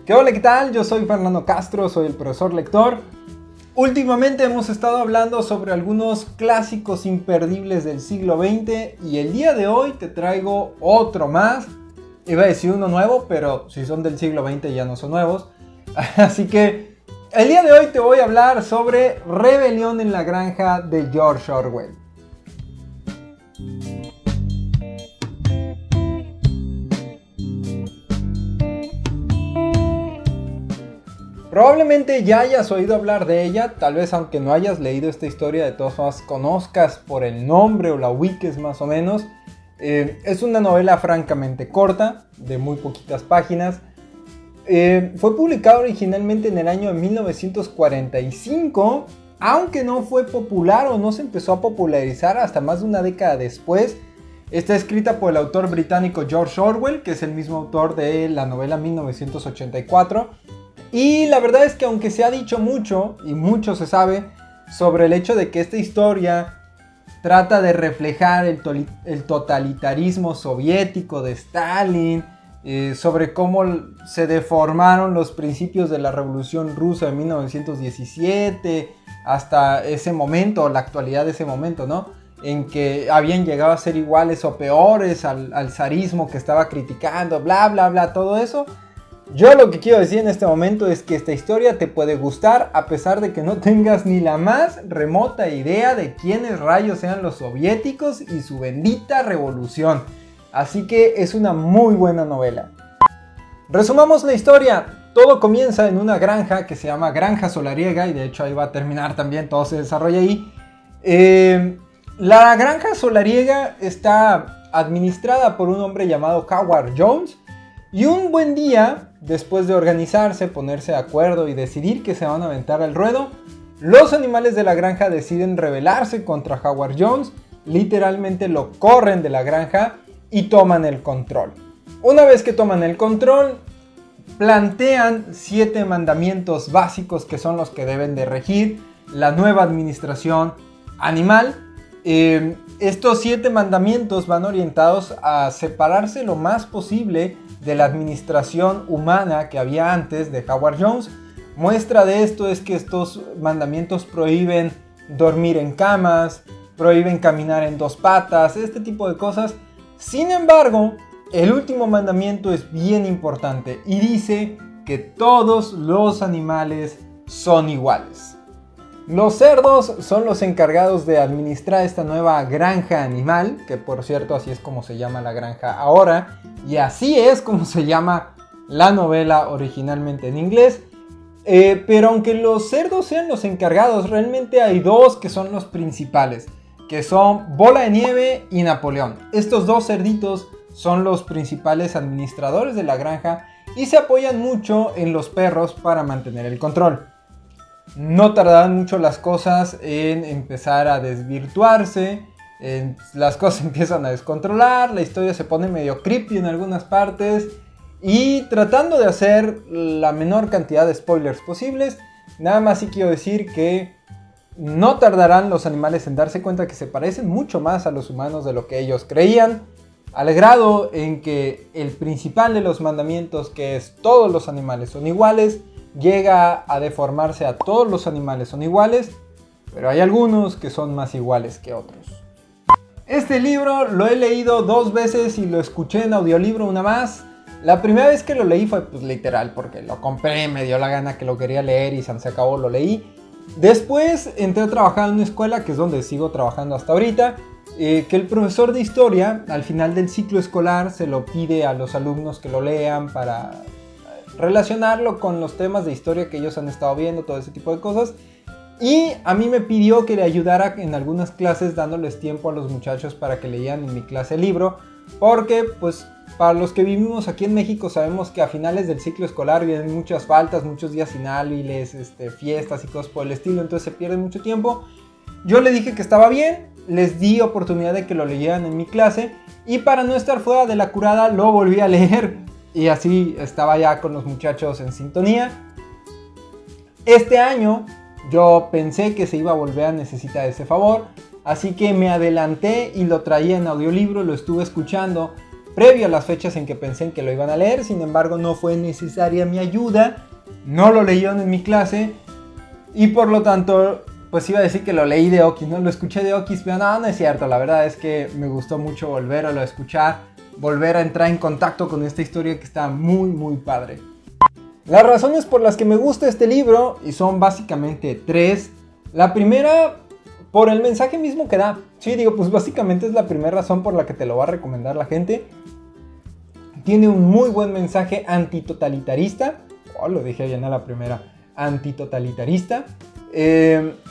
Hola, ¿qué tal? Yo soy Fernando Castro, soy el profesor lector. Últimamente hemos estado hablando sobre algunos clásicos imperdibles del siglo XX y el día de hoy te traigo otro más. Iba a decir uno nuevo, pero si son del siglo XX ya no son nuevos. Así que el día de hoy te voy a hablar sobre Rebelión en la Granja de George Orwell. Probablemente ya hayas oído hablar de ella, tal vez aunque no hayas leído esta historia, de todas formas conozcas por el nombre o la ubiques más o menos. Es una novela francamente corta, de muy poquitas páginas. Fue publicada originalmente en el año de 1945, aunque no fue popular o no se empezó a popularizar hasta más de una década después. Está escrita por el autor británico George Orwell, que es el mismo autor de la novela 1984. Y la verdad es que aunque se ha dicho mucho, y mucho se sabe, sobre el hecho de que esta historia trata de reflejar el totalitarismo soviético de Stalin, sobre cómo se deformaron los principios de la Revolución Rusa de 1917, hasta ese momento, la actualidad de ese momento, ¿no? En que habían llegado a ser iguales o peores al zarismo que estaba criticando, bla, bla, bla, todo eso. Yo lo que quiero decir en este momento es que esta historia te puede gustar a pesar de que no tengas ni la más remota idea de quiénes rayos sean los soviéticos y su bendita revolución. Así que es una muy buena novela. Resumamos la historia. Todo comienza en una granja que se llama Granja Solariega y de hecho ahí va a terminar también, todo se desarrolla ahí. La Granja Solariega está administrada por un hombre llamado Howard Jones. Y un buen día, después de organizarse, ponerse de acuerdo y decidir que se van a aventar al ruedo, los animales de la granja deciden rebelarse contra Howard Jones, literalmente lo corren de la granja y toman el control. Una vez que toman el control, plantean 7 mandamientos básicos que son los que deben de regir la nueva administración animal. Estos 7 mandamientos van orientados a separarse lo más posible de la administración humana que había antes de Howard Jones. Muestra de esto es que estos mandamientos prohíben dormir en camas, prohíben caminar en 2 patas, este tipo de cosas. Sin embargo, el último mandamiento es bien importante y dice que todos los animales son iguales. Los cerdos son los encargados de administrar esta nueva granja animal, que por cierto así es como se llama la granja ahora, y así es como se llama la novela originalmente en inglés. Pero aunque los cerdos sean los encargados, realmente hay 2 que son los principales, que son Bola de Nieve y Napoleón. Estos 2 cerditos son los principales administradores de la granja y se apoyan mucho en los perros para mantener el control. No tardarán mucho las cosas en empezar a desvirtuarse, las cosas empiezan a descontrolar, la historia se pone medio creepy en algunas partes y tratando de hacer la menor cantidad de spoilers posibles, nada más sí quiero decir que no tardarán los animales en darse cuenta que se parecen mucho más a los humanos de lo que ellos creían, al grado en que el principal de los mandamientos, que es todos los animales son iguales, llega a deformarse a todos los animales son iguales, pero hay algunos que son más iguales que otros. Este libro lo he leído 2 veces y lo escuché en audiolibro una más. La primera vez que lo leí fue pues literal porque lo compré, me dio la gana que lo quería leer y se acabó, lo leí. Después entré a trabajar en una escuela, que es donde sigo trabajando hasta ahorita, que el profesor de historia al final del ciclo escolar se lo pide a los alumnos que lo lean para relacionarlo con los temas de historia que ellos han estado viendo, todo ese tipo de cosas. Y a mí me pidió que le ayudara en algunas clases dándoles tiempo a los muchachos para que leían en mi clase el libro. Porque pues para los que vivimos aquí en México sabemos que a finales del ciclo escolar vienen muchas faltas, muchos días inhábiles, fiestas y cosas por el estilo. Entonces se pierde mucho tiempo. Yo le dije que estaba bien, les di oportunidad de que lo leyeran en mi clase. Y para no estar fuera de la curada lo volví a leer. Y así estaba ya con los muchachos en sintonía. Este año yo pensé que se iba a volver a necesitar ese favor. Así que me adelanté y lo traía en audiolibro, lo estuve escuchando. previo a las fechas en que pensé en que lo iban a leer. Sin embargo, no fue necesaria mi ayuda. No lo leyeron en mi clase. Y por lo tanto, pues iba a decir que lo leí de Okis, ¿no? Lo escuché de Okis, pero no es cierto. La verdad es que me gustó mucho volver a escuchar, volver a entrar en contacto con esta historia que está muy, muy padre. Las razones por las que me gusta este libro, y son básicamente 3. La primera, por el mensaje mismo que da. Sí, digo, pues básicamente es la primera razón por la que te lo va a recomendar la gente. Tiene un muy buen mensaje antitotalitarista. Oh, lo dije bien a la primera. Antitotalitarista.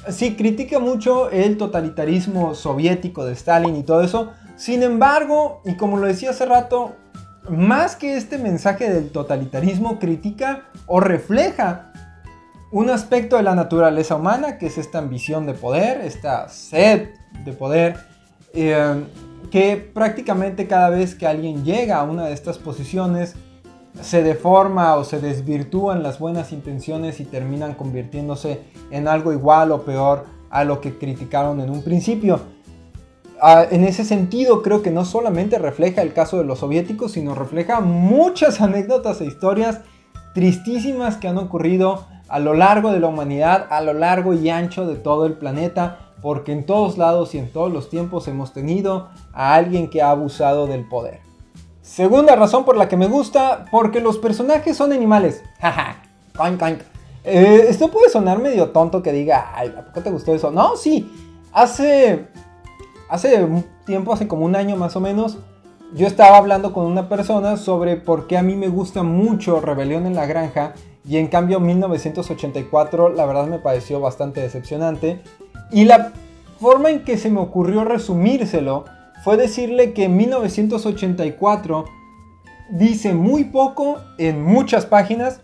Sí, critica mucho el totalitarismo soviético de Stalin y todo eso. Sin embargo, y como lo decía hace rato, más que este mensaje del totalitarismo, critica o refleja un aspecto de la naturaleza humana, que es esta ambición de poder, esta sed de poder, que prácticamente cada vez que alguien llega a una de estas posiciones, se deforma o se desvirtúan las buenas intenciones y terminan convirtiéndose en algo igual o peor a lo que criticaron en un principio. En ese sentido, creo que no solamente refleja el caso de los soviéticos, sino refleja muchas anécdotas e historias tristísimas que han ocurrido a lo largo de la humanidad, a lo largo y ancho de todo el planeta, porque en todos lados y en todos los tiempos hemos tenido a alguien que ha abusado del poder. Segunda razón por la que me gusta, porque los personajes son animales. Jaja, coink, coink. Esto puede sonar medio tonto que diga, ay, ¿a poco te gustó eso? No, sí, hace un tiempo, hace como un año más o menos, yo estaba hablando con una persona sobre por qué a mí me gusta mucho Rebelión en la Granja y en cambio 1984 la verdad me pareció bastante decepcionante, y la forma en que se me ocurrió resumírselo fue decirle que 1984 dice muy poco en muchas páginas,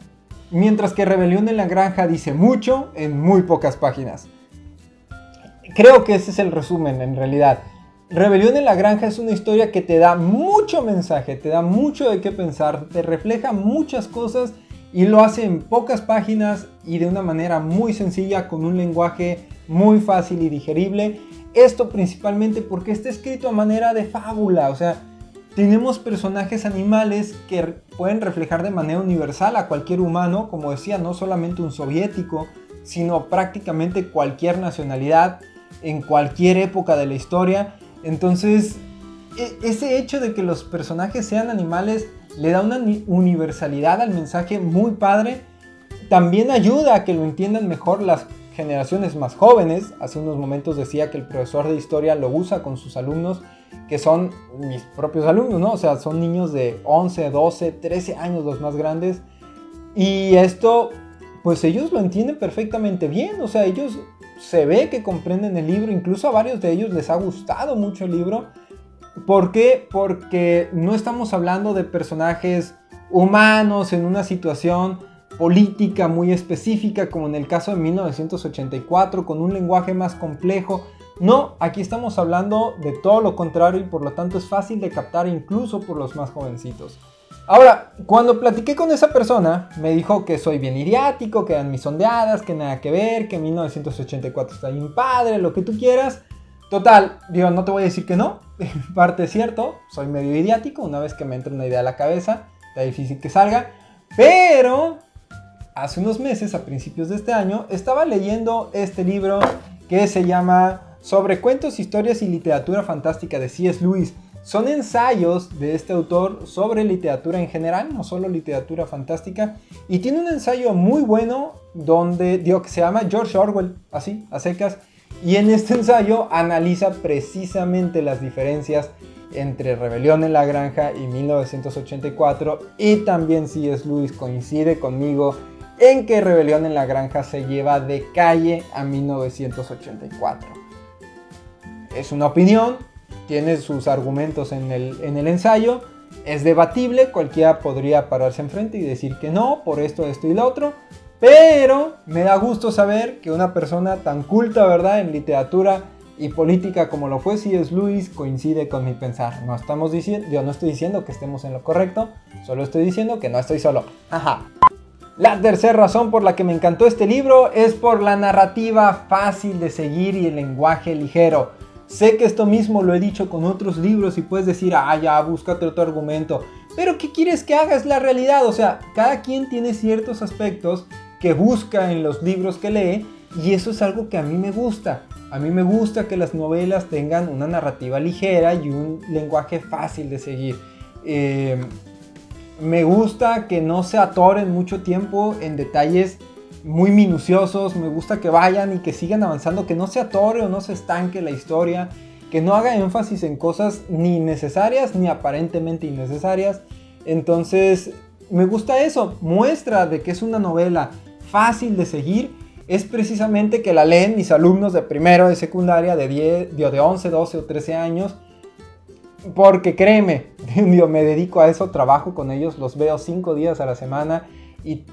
mientras que Rebelión en la Granja dice mucho en muy pocas páginas. Creo que ese es el resumen en realidad. Rebelión en la Granja es una historia que te da mucho mensaje, te da mucho de qué pensar, te refleja muchas cosas y lo hace en pocas páginas y de una manera muy sencilla, con un lenguaje muy fácil y digerible. Esto principalmente porque está escrito a manera de fábula, o sea, tenemos personajes animales que pueden reflejar de manera universal a cualquier humano, como decía, no solamente un soviético, sino prácticamente cualquier nacionalidad, en cualquier época de la historia. Entonces, ese hecho de que los personajes sean animales le da una universalidad al mensaje muy padre. También ayuda a que lo entiendan mejor las generaciones más jóvenes. Hace unos momentos decía que el profesor de historia lo usa con sus alumnos, que son mis propios alumnos, ¿no? O sea, son niños de 11, 12, 13 años los más grandes. Y esto, pues ellos lo entienden perfectamente bien. O sea, ellos se ve que comprenden el libro. Incluso a varios de ellos les ha gustado mucho el libro. ¿Por qué? Porque no estamos hablando de personajes humanos en una situación política muy específica, como en el caso de 1984, con un lenguaje más complejo. No, aquí estamos hablando de todo lo contrario y por lo tanto es fácil de captar incluso por los más jovencitos. Ahora, cuando platiqué con esa persona, me dijo que soy bien idiático, que eran mis sondeadas, que nada que ver, que 1984 está bien padre, lo que tú quieras. Total, digo, no te voy a decir que no, en parte es cierto, soy medio idiático, una vez que me entra una idea a la cabeza, está difícil que salga, pero hace unos meses, a principios de este año, estaba leyendo este libro que se llama Sobre cuentos, historias y literatura fantástica de C.S. Lewis. Son ensayos de este autor sobre literatura en general, no solo literatura fantástica, y tiene un ensayo muy bueno donde, digo, que se llama George Orwell, así, a secas, y en este ensayo analiza precisamente las diferencias entre Rebelión en la Granja y 1984, y también C.S. Lewis coincide conmigo en que Rebelión en la Granja se lleva de calle a 1984. Es una opinión, tiene sus argumentos en el ensayo, es debatible, cualquiera podría pararse enfrente y decir que no, por esto y lo otro, pero me da gusto saber que una persona tan culta, ¿verdad?, en literatura y política como lo fue C.S. Lewis coincide con mi pensar. No estoy diciendo que estemos en lo correcto, solo estoy diciendo que no estoy solo. Ajá. La tercera razón por la que me encantó este libro es por la narrativa fácil de seguir y el lenguaje ligero. Sé que esto mismo lo he dicho con otros libros y puedes decir, ah, ya, búscate otro argumento. Pero ¿qué quieres que haga? Es la realidad. O sea, cada quien tiene ciertos aspectos que busca en los libros que lee y eso es algo que a mí me gusta. A mí me gusta que las novelas tengan una narrativa ligera y un lenguaje fácil de seguir. Me gusta que no se atoren mucho tiempo en detalles muy minuciosos, me gusta que vayan y que sigan avanzando, que no se atore o no se estanque la historia, que no haga énfasis en cosas ni necesarias ni aparentemente innecesarias. Entonces me gusta eso, muestra de que es una novela fácil de seguir, es precisamente que la leen mis alumnos de primero, de secundaria, de 11, 12 o 13 años, porque créeme, me dedico a eso, trabajo con ellos, los veo 5 días a la semana y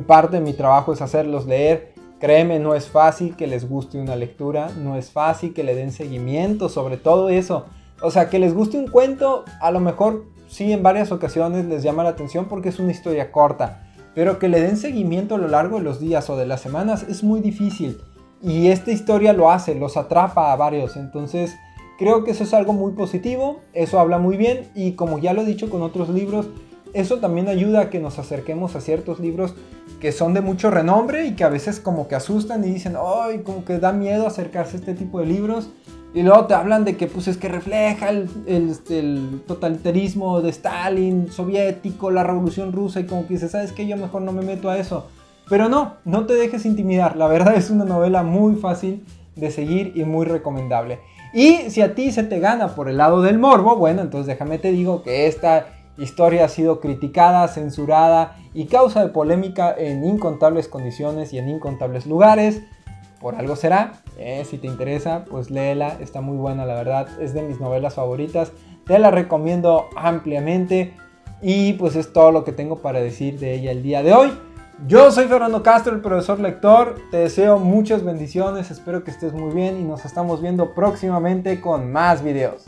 parte de mi trabajo es hacerlos leer. Créeme, no es fácil que les guste una lectura, no es fácil que le den seguimiento, sobre todo eso. O sea, que les guste un cuento, a lo mejor sí en varias ocasiones les llama la atención porque es una historia corta, pero que le den seguimiento a lo largo de los días o de las semanas es muy difícil. Y esta historia lo hace, los atrapa a varios, entonces creo que eso es algo muy positivo, eso habla muy bien y como ya lo he dicho con otros libros, eso también ayuda a que nos acerquemos a ciertos libros que son de mucho renombre y que a veces como que asustan y dicen, ¡ay! Como que da miedo acercarse a este tipo de libros. Y luego te hablan de que pues es que refleja el totalitarismo de Stalin, soviético, la revolución rusa y como que dices, ¿sabes qué? Yo mejor no me meto a eso. Pero no te dejes intimidar, la verdad es una novela muy fácil de seguir y muy recomendable. Y si a ti se te gana por el lado del morbo, bueno, entonces déjame te digo que esta historia ha sido criticada, censurada y causa de polémica en incontables condiciones y en incontables lugares. Por algo será, si te interesa, pues léela, está muy buena la verdad, es de mis novelas favoritas, te la recomiendo ampliamente y pues es todo lo que tengo para decir de ella el día de hoy. Yo soy Fernando Castro, el profesor lector, te deseo muchas bendiciones, espero que estés muy bien y nos estamos viendo próximamente con más videos.